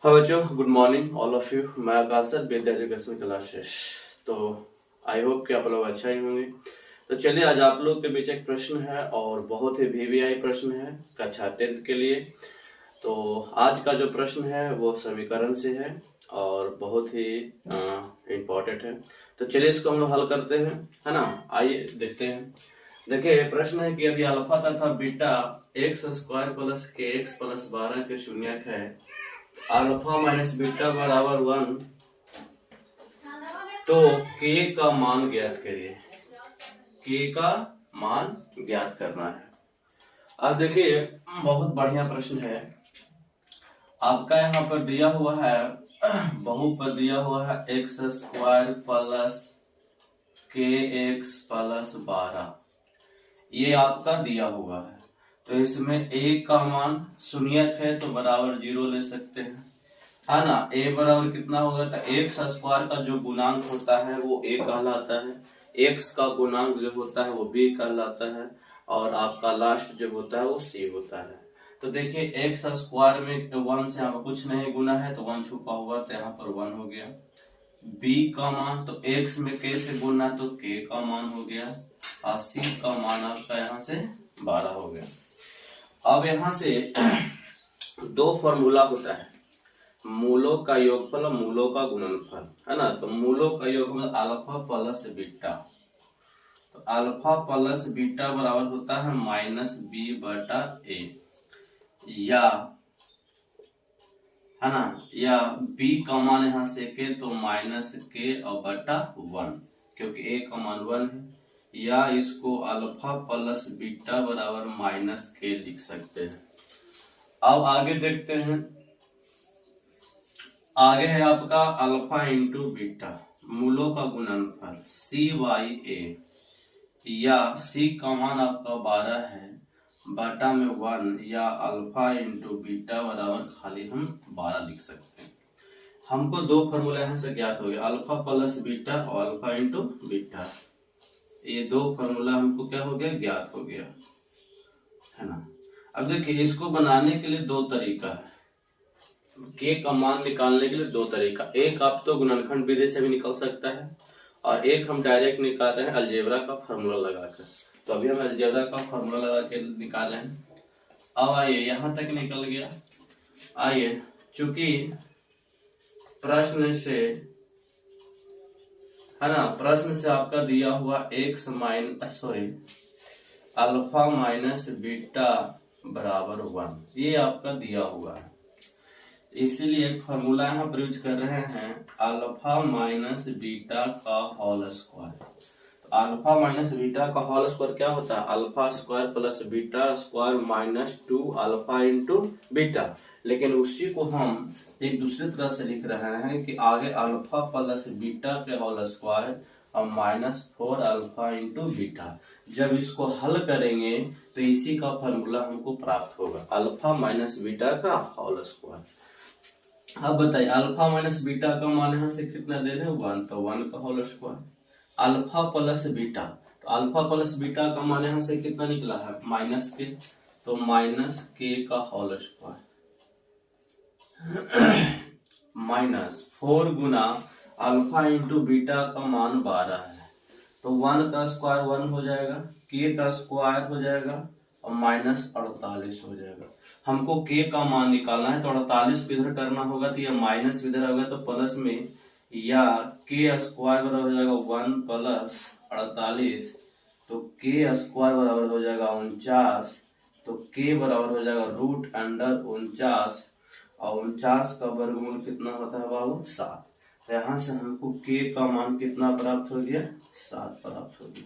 हाँ बच्चों, good morning all of you. मैं आकाशर विद एजुकेशन क्लासेस। तो आई होप कि आप लोग अच्छा ही होंगे। तो चलिए, आज आप लोग के बीच एक प्रश्न है और बहुत ही वीवीआई प्रश्न है कक्षा 10 के लिए। तो आज का जो प्रश्न है वो समीकरण से है और बहुत ही इम्पोर्टेंट है। तो चलिए इसको हम लोग हल करते हैं, है ना। आइए देखते हैं। देखिए, प्रश्न है कि यदि अल्फा तथा बीटा एक्स स्क्वायर प्लस के एक्स प्लस 12 के शून्यक है, अल्फा माइनस बीटा बराबर 1, तो के का मान ज्ञात करिए। के का मान ज्ञात करना है। अब देखिए, बहुत बढ़िया प्रश्न है। आपका यहाँ पर दिया हुआ है, बहुपद दिया हुआ है एक्स स्क्वायर प्लस के एक्स प्लस 12। ये आपका दिया हुआ है। तो इसमें a का मान शून्यक है तो बराबर 0 ले सकते हैं, है ना। a बराबर कितना होगा, तो एक्स स्क्वायर का जो गुणांक होता है वो a कहलाता है, x का गुणांक जो होता है वो b कहलाता है, और आपका लास्ट जो होता है वो c होता है। तो देखिए, एक्स स्क्वायर में 1 से यहाँ पर कुछ नहीं गुना है तो 1 छुपा हुआ, तो यहाँ पर 1 हो गया। b का मान तो x में k से गुना तो k का मान हो गया, और c का मान आपका यहाँ से 12 हो गया। अब यहाँ से दो फॉर्मूला होता है, मूलों का योगफल और मूलों का गुणनफल, है ना। तो मूलों का योगफल अल्फा प्लस बीटा, तो अल्फा प्लस बीटा बराबर होता है माइनस बी बटा ए, या है ना, या b का मान यहाँ से के तो माइनस के और बटा 1, क्योंकि a का मान 1 है, या इसको अल्फा प्लस बीटा बराबर माइनस के लिख सकते हैं। अब आगे देखते हैं। आगे है आपका अल्फा इंटू बीटा, मूलों का गुणनफल सी बाई ए, या सी का मान आपका 12 है, बटा में 1, या अल्फा इंटू बीटा बराबर खाली हम 12 लिख सकते हैं। हमको दो फॉर्मूला यहाँ से ज्ञात हो गया, अल्फा प्लस बीटा और अल्फा इंटू बीटा। ये दो फॉर्मूला हमको क्या हो गया, ज्ञात हो गया, है ना। अब देखिए, इसको बनाने के लिए दो तरीका है। के का मान निकालने के लिए दो तरीका, एक आप तो गुणनखंड विधि से भी निकल सकता है, और एक हम डायरेक्ट निकाल रहे हैं अलजेब्रा का फॉर्मूला लगाकर। तो अभी हम अलजेब्रा का फॉर्मूला लगा के निकाल रहे हैं। अब आइए, यहां तक निकल गया। आइए, चूंकि प्रश्न से, है ना, प्रश्न से आपका दिया हुआ एक्स अल्फा माइनस बीटा बराबर 1, ये आपका दिया हुआ है। इसीलिए एक फॉर्मूला यहाँ पर यूज कर रहे हैं, अल्फा माइनस बीटा का होल स्क्वायर। तो अल्फा माइनस बीटा का होल स्क्वायर क्या होता है, alpha square plus beta square minus 2 alpha into beta. लेकिन उसी को हम एक दूसरी तरह से लिख रहे हैं कि आगे अल्फा प्लस बीटा के होल स्क्वायर और माइनस 4 अल्फा इंटू बीटा। जब इसको हल करेंगे तो इसी का फॉर्मूला हमको प्राप्त होगा, अल्फा माइनस बीटा का होल स्क्वायर। अब बताइए, अल्फा माइनस बीटा का मान यहाँ से कितना दे रहे हैं, 1, तो 1 का whole square. Alpha plus beta, तो अल्फा प्लस बीटा का मान यहाँ से कितना निकला है, माइनस के, तो माइनस के का होल स्क्वायर माइनस 4 गुना अल्फा इंटू बीटा का मान 12 है, तो 1 का स्क्वायर 1 हो जाएगा, के का स्क्वायर हो जाएगा और माइनस 48 हो जाएगा। हमको के का मान निकालना है, तो 48 इधर करना होगा, तो ये माइनस इधर होगा तो प्लस में, या के स्क्वायर बराबर हो जाएगा 1 प्लस 48, तो के स्क्वायर बराबर हो जाएगा 49, तो के बराबर हो जाएगा रूट अंडर 49, और 49 का वर्गमूल कितना होता है बाबू, 7। तो यहाँ से हमको के का मान कितना प्राप्त हो गया, 7 प्राप्त हो गया,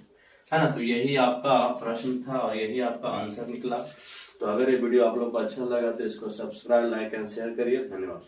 है ना। तो यही आपका प्रश्न था और यही आपका आंसर निकला। तो अगर ये वीडियो आप लोग को अच्छा लगा तो इसको सब्सक्राइब, लाइक एंड शेयर करिए। धन्यवाद।